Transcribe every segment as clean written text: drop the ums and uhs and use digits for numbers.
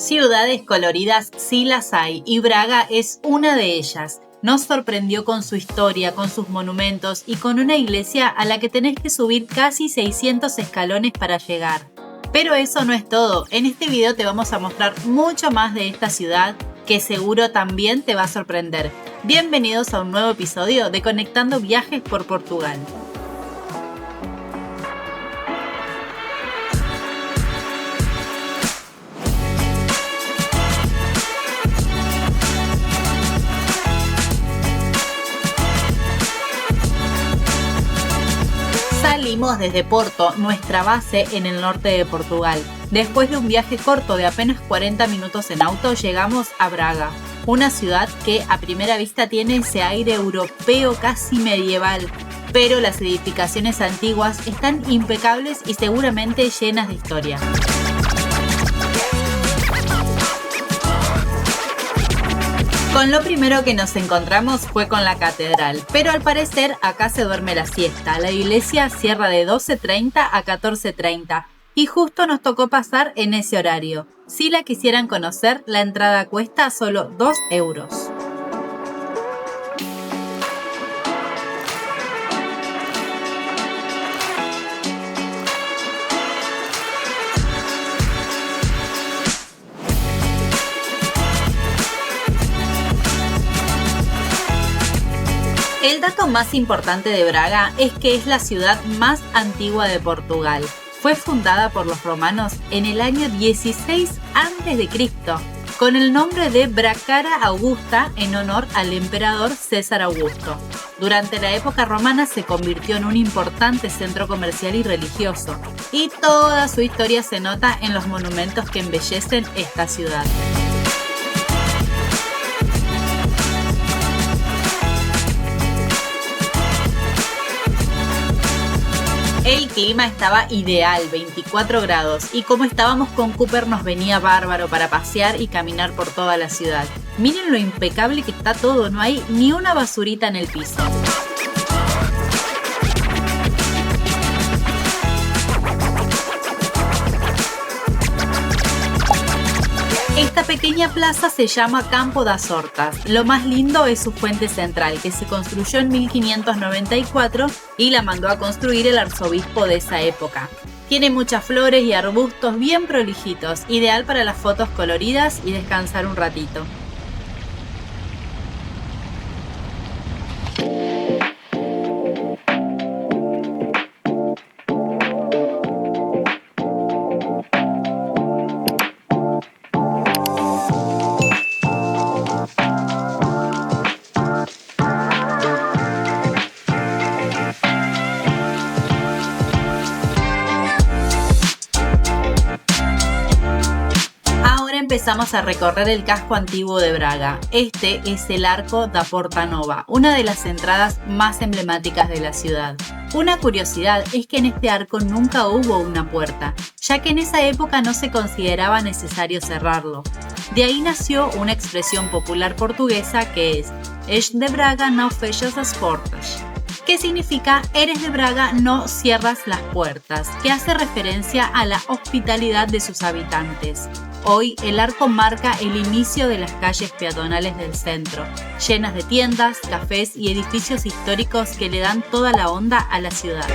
Ciudades coloridas sí las hay y Braga es una de ellas. Nos sorprendió con su historia, con sus monumentos y con una iglesia a la que tenés que subir casi 600 escalones para llegar. Pero eso no es todo. En este video te vamos a mostrar mucho más de esta ciudad que seguro también te va a sorprender. Bienvenidos a un nuevo episodio de Conectando Viajes por Portugal. Salimos desde Porto, nuestra base en el norte de Portugal. Después de un viaje corto de apenas 40 minutos en auto, llegamos a Braga, una ciudad que a primera vista tiene ese aire europeo casi medieval, pero las edificaciones antiguas están impecables y seguramente llenas de historia. Con lo primero que nos encontramos fue con la catedral, pero al parecer acá se duerme la siesta. La iglesia cierra de 12:30 a 14:30 y justo nos tocó pasar en ese horario. Si la quisieran conocer, la entrada cuesta solo 2 euros. El dato más importante de Braga es que es la ciudad más antigua de Portugal. Fue fundada por los romanos en el año 16 a.C., con el nombre de Bracara Augusta en honor al emperador César Augusto. Durante la época romana se convirtió en un importante centro comercial y religioso, y toda su historia se nota en los monumentos que embellecen esta ciudad. El clima estaba ideal, 24 grados, y como estábamos con Cooper nos venía bárbaro para pasear y caminar por toda la ciudad. Miren lo impecable que está todo, no hay ni una basurita en el piso. Esta pequeña plaza se llama Campo das Hortas. Lo más lindo es su fuente central, que se construyó en 1594 y la mandó a construir el arzobispo de esa época. Tiene muchas flores y arbustos bien prolijitos, ideal para las fotos coloridas y descansar un ratito. Empezamos a recorrer el casco antiguo de Braga. Este es el Arco da Porta Nova, una de las entradas más emblemáticas de la ciudad. Una curiosidad es que en este arco nunca hubo una puerta, ya que en esa época no se consideraba necesario cerrarlo. De ahí nació una expresión popular portuguesa que es "És de Braga, não fechas as portas", que significa "eres de Braga, no cierras las puertas", que hace referencia a la hospitalidad de sus habitantes. Hoy el arco marca el inicio de las calles peatonales del centro, llenas de tiendas, cafés y edificios históricos que le dan toda la onda a la ciudad.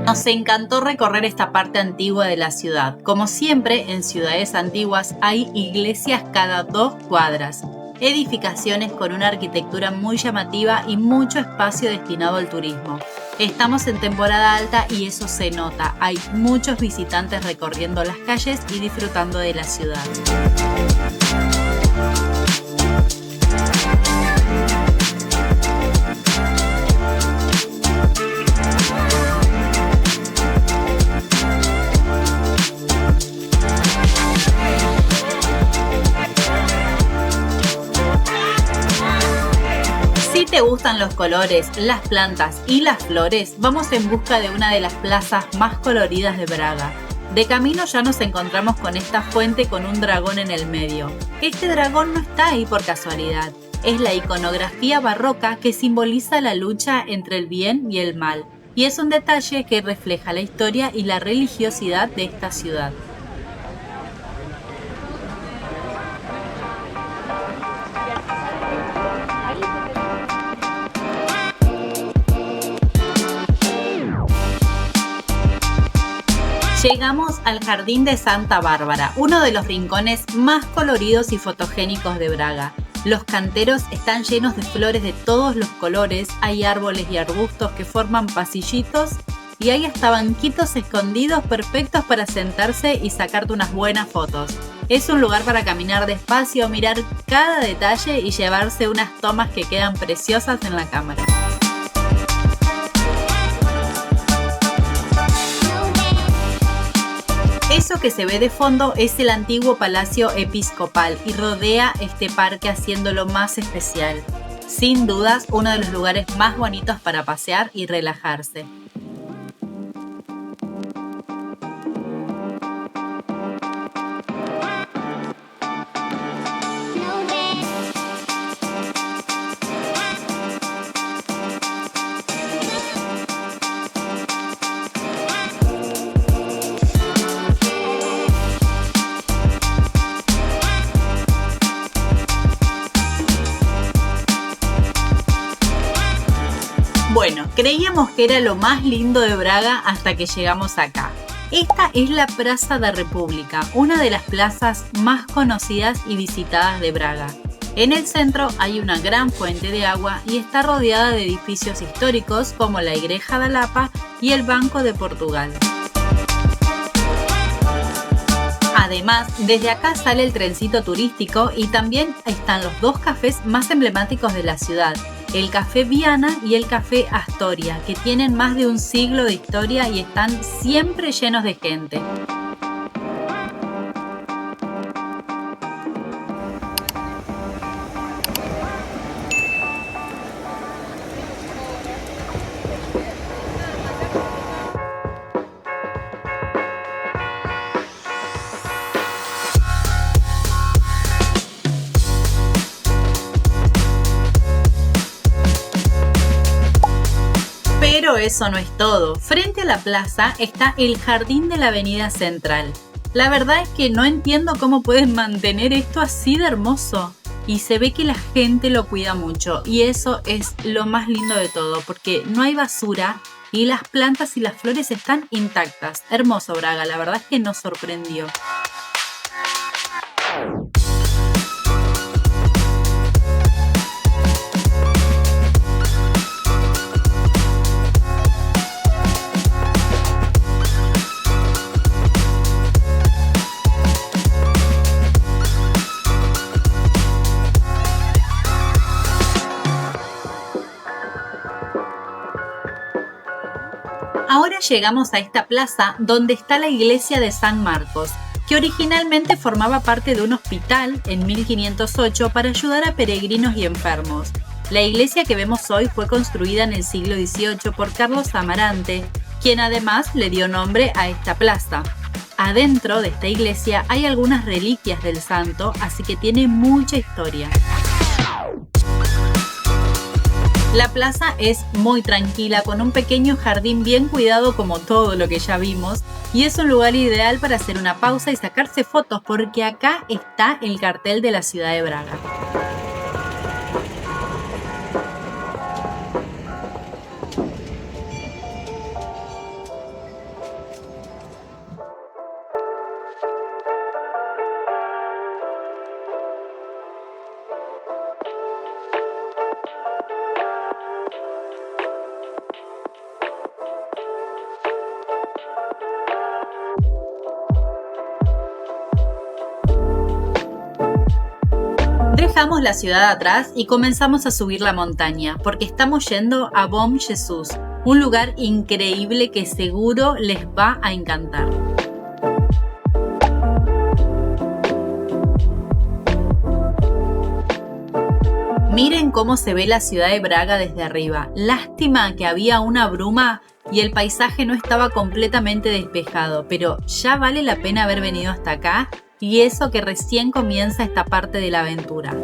Nos encantó recorrer esta parte antigua de la ciudad. Como siempre, en ciudades antiguas hay iglesias cada 2 cuadras, edificaciones con una arquitectura muy llamativa y mucho espacio destinado al turismo. Estamos en temporada alta y eso se nota. Hay muchos visitantes recorriendo las calles y disfrutando de la ciudad. Si te gustan los colores, las plantas y las flores, vamos en busca de una de las plazas más coloridas de Braga. De camino ya nos encontramos con esta fuente con un dragón en el medio. Este dragón no está ahí por casualidad. Es la iconografía barroca que simboliza la lucha entre el bien y el mal. Y es un detalle que refleja la historia y la religiosidad de esta ciudad. Llegamos al Jardín de Santa Bárbara, uno de los rincones más coloridos y fotogénicos de Braga. Los canteros están llenos de flores de todos los colores, hay árboles y arbustos que forman pasillitos y hay hasta banquitos escondidos perfectos para sentarse y sacarte unas buenas fotos. Es un lugar para caminar despacio, mirar cada detalle y llevarse unas tomas que quedan preciosas en la cámara. Eso que se ve de fondo es el antiguo Palacio Episcopal y rodea este parque haciéndolo más especial. Sin dudas, uno de los lugares más bonitos para pasear y relajarse. Bueno, creíamos que era lo más lindo de Braga hasta que llegamos acá. Esta es la Plaza da República, una de las plazas más conocidas y visitadas de Braga. En el centro hay una gran fuente de agua y está rodeada de edificios históricos como la Igreja da Lapa y el Banco de Portugal. Además, desde acá sale el trencito turístico y también están los dos cafés más emblemáticos de la ciudad, el Café Viana y el Café Astoria, que tienen más de un siglo de historia y están siempre llenos de gente. Pero eso no es todo. Frente a la plaza está el jardín de la Avenida Central. La verdad es que no entiendo cómo pueden mantener esto así de hermoso. Y se ve que la gente lo cuida mucho. Y eso es lo más lindo de todo, porque no hay basura y las plantas y las flores están intactas. Hermoso Braga, la verdad es que nos sorprendió. Ahora llegamos a esta plaza donde está la iglesia de San Marcos, que originalmente formaba parte de un hospital en 1508 para ayudar a peregrinos y enfermos. La iglesia que vemos hoy fue construida en el siglo XVIII por Carlos Amarante, quien además le dio nombre a esta plaza. Adentro de esta iglesia hay algunas reliquias del santo, así que tiene mucha historia. La plaza es muy tranquila, con un pequeño jardín bien cuidado como todo lo que ya vimos, y es un lugar ideal para hacer una pausa y sacarse fotos porque acá está el cartel de la ciudad de Braga. Dejamos la ciudad atrás y comenzamos a subir la montaña, porque estamos yendo a Bom Jesus, un lugar increíble que seguro les va a encantar. Miren cómo se ve la ciudad de Braga desde arriba. Lástima que había una bruma y el paisaje no estaba completamente despejado, pero ya vale la pena haber venido hasta acá, y eso que recién comienza esta parte de la aventura.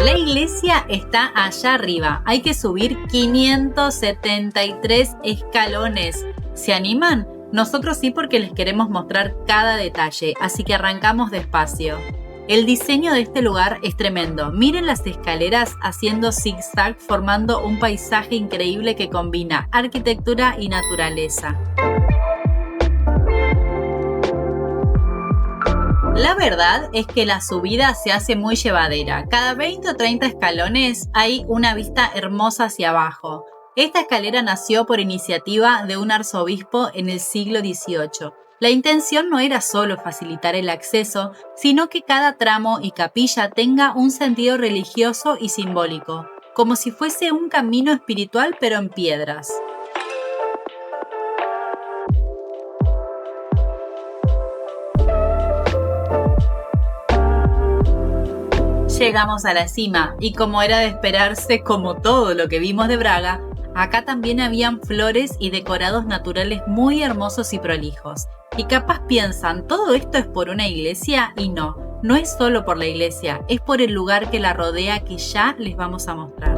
La iglesia está allá arriba. Hay que subir 573 escalones. ¿Se animan? Nosotros sí, porque les queremos mostrar cada detalle, así que arrancamos despacio. El diseño de este lugar es tremendo. Miren las escaleras haciendo zigzag, formando un paisaje increíble que combina arquitectura y naturaleza. La verdad es que la subida se hace muy llevadera. Cada 20 o 30 escalones hay una vista hermosa hacia abajo. Esta escalera nació por iniciativa de un arzobispo en el siglo XVIII. La intención no era solo facilitar el acceso, sino que cada tramo y capilla tenga un sentido religioso y simbólico, como si fuese un camino espiritual pero en piedras. Llegamos a la cima y, como era de esperarse, como todo lo que vimos de Braga, acá también habían flores y decorados naturales muy hermosos y prolijos. Y capaz piensan, ¿todo esto es por una iglesia? Y no, no es solo por la iglesia, es por el lugar que la rodea, que ya les vamos a mostrar.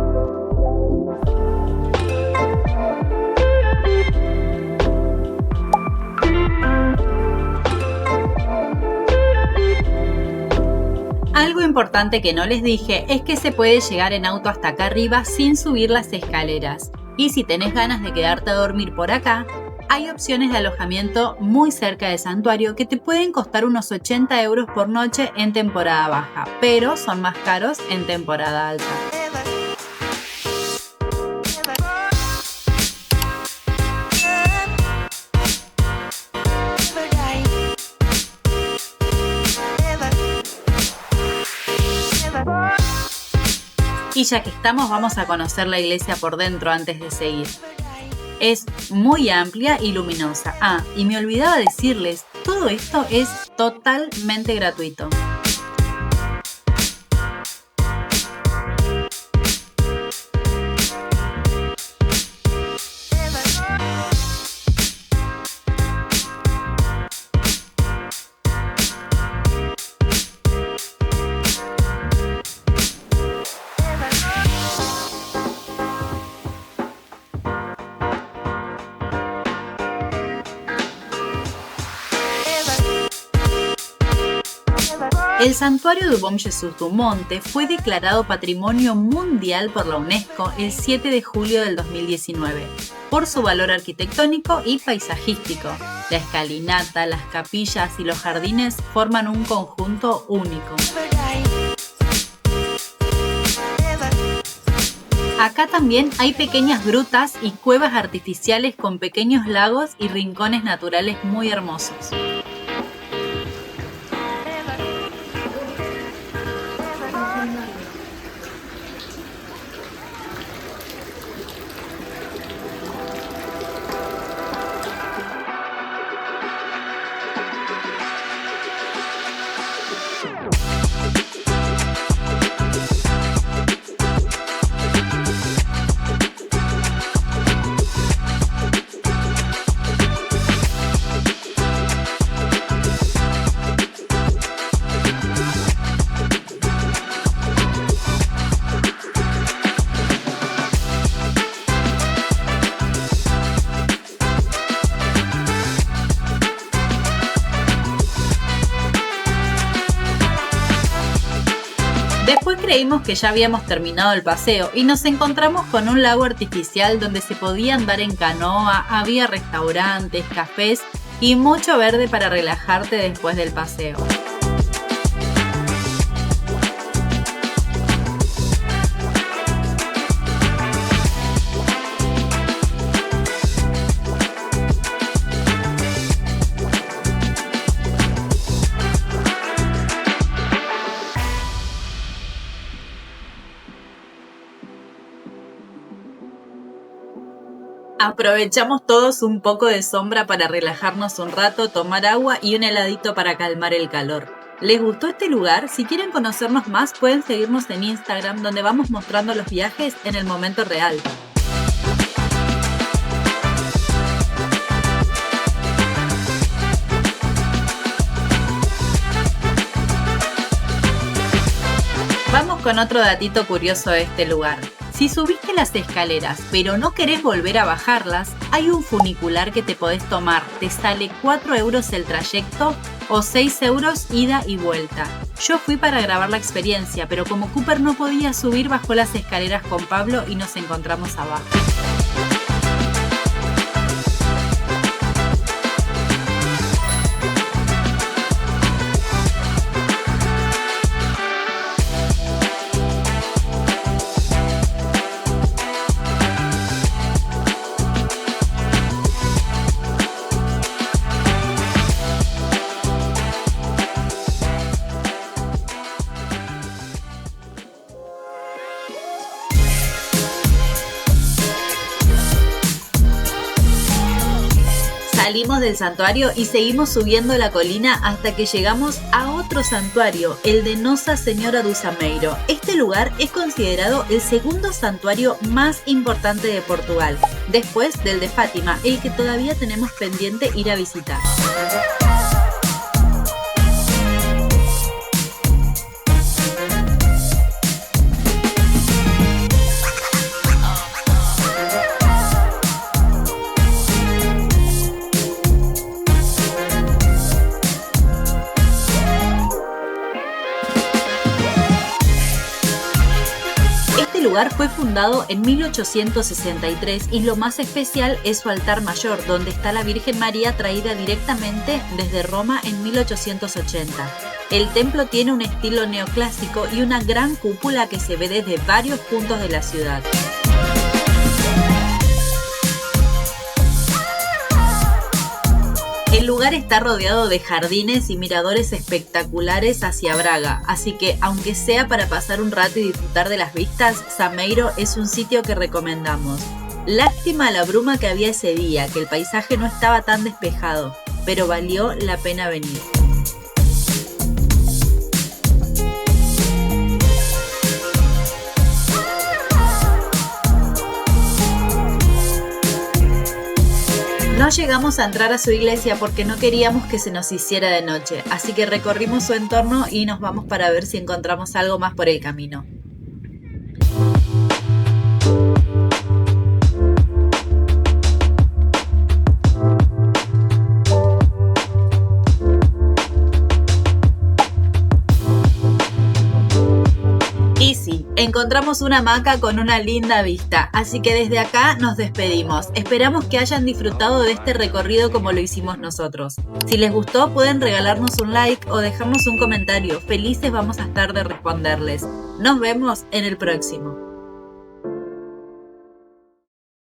Algo importante que no les dije es que se puede llegar en auto hasta acá arriba sin subir las escaleras. Y si tenés ganas de quedarte a dormir por acá, hay opciones de alojamiento muy cerca del santuario que te pueden costar unos 80 euros por noche en temporada baja, pero son más caros en temporada alta. Y ya que estamos, vamos a conocer la iglesia por dentro antes de seguir. Es muy amplia y luminosa. Ah, y me olvidaba decirles, todo esto es totalmente gratuito. El santuario de Bom Jesus do Monte fue declarado Patrimonio Mundial por la UNESCO el 7 de julio del 2019 por su valor arquitectónico y paisajístico. La escalinata, las capillas y los jardines forman un conjunto único. Acá también hay pequeñas grutas y cuevas artificiales con pequeños lagos y rincones naturales muy hermosos. Después creímos que ya habíamos terminado el paseo y nos encontramos con un lago artificial donde se podía andar en canoa, había restaurantes, cafés y mucho verde para relajarte después del paseo. Aprovechamos todos un poco de sombra para relajarnos un rato, tomar agua y un heladito para calmar el calor. ¿Les gustó este lugar? Si quieren conocernos más, pueden seguirnos en Instagram, donde vamos mostrando los viajes en el momento real. Vamos con otro datito curioso de este lugar. Si subiste las escaleras pero no querés volver a bajarlas, hay un funicular que te podés tomar. Te sale 4 euros el trayecto o 6 euros ida y vuelta. Yo fui para grabar la experiencia, pero como Cooper no podía subir, bajó las escaleras con Pablo y nos encontramos abajo. Salimos del santuario y seguimos subiendo la colina hasta que llegamos a otro santuario, el de Nossa Senhora do Sameiro. Este lugar es considerado el segundo santuario más importante de Portugal, después del de Fátima, el que todavía tenemos pendiente ir a visitar. Este lugar fue fundado en 1863 y lo más especial es su altar mayor, donde está la Virgen María traída directamente desde Roma en 1880. El templo tiene un estilo neoclásico y una gran cúpula que se ve desde varios puntos de la ciudad. El lugar está rodeado de jardines y miradores espectaculares hacia Braga, así que aunque sea para pasar un rato y disfrutar de las vistas, Sameiro es un sitio que recomendamos. Lástima la bruma que había ese día, que el paisaje no estaba tan despejado, pero valió la pena venir. No llegamos a entrar a su iglesia porque no queríamos que se nos hiciera de noche, así que recorrimos su entorno y nos vamos para ver si encontramos algo más por el camino. Y sí, encontramos una hamaca con una linda vista, así que desde acá nos despedimos. Esperamos que hayan disfrutado de este recorrido como lo hicimos nosotros. Si les gustó, pueden regalarnos un like o dejarnos un comentario. Felices vamos a estar de responderles. Nos vemos en el próximo.